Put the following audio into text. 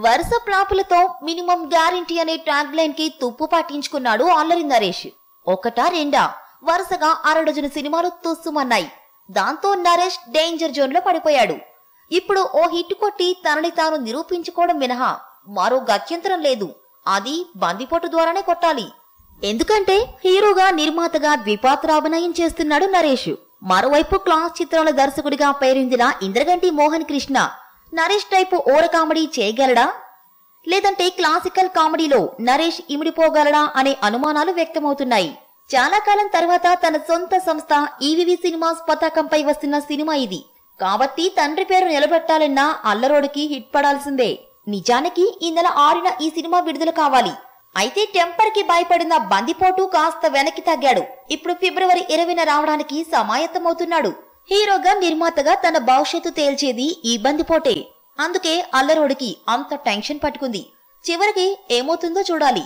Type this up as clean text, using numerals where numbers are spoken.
వరుస ఫ్లాపులతో minimum guarantee అనే tag line కి తుప్పు పట్టించుకున్నాడు అల్లరి నరేష్. ఒకటా రెండా వరుసగా 6 డజను సినిమాలు తుస్సుమన్నాయి. దాంతో నరేష్ డేంజర్ జోన్ లో పడిపోయాడు. ఇప్పుడు ఓ హిట్ కొట్టి తనని తాను నిరూపించుకోవడం మినహా మరో గత్యంతరం లేదు. అది బందిపోటు ద్వారానే కొట్టాలి. ఎందుకంటే హీరోగా నిర్మాతగా ద్విపాత్రాభినయం చేస్తున్నాడు నరేష్. మరోవైపు క్లాస్ చిత్రాల దర్శకుడిగా పేరొందిన ఇంద్రగంటి మోహన్ కృష్ణ నరేష్ టైపు ఓర కామెడీ చేయగలడా, లేదంటే క్లాసికల్ కామెడీలో నరేష్ ఇమిడిపోగలడా అనే అనుమానాలు వ్యక్తమవుతున్నాయి. చాలా కాలం తర్వాత తన సొంత సంస్థ ఈవీవీ సినిమాస్ పతాకంపై వస్తున్న సినిమా ఇది కాబట్టి తండ్రి పేరు నిలబెట్టాలన్నా అల్లరోడికి హిట్ పడాల్సిందే. నిజానికి ఈ నెల 6న ఈ సినిమా విడుదల కావాలి. అయితే టెంపర్ కి భయపడిన బందిపోటు కాస్త వెనక్కి తగ్గాడు. ఇప్పుడు ఫిబ్రవరి 20న రావడానికి సమాయత్తమవుతున్నాడు. హీరోగా నిర్మాతగా తన భవిష్యత్తు తేల్చేది ఈ బందిపోటే. అందుకే అల్లరోడికి అంత టెన్షన్ పట్టుకుంది. చివరికి ఏమవుతుందో చూడాలి.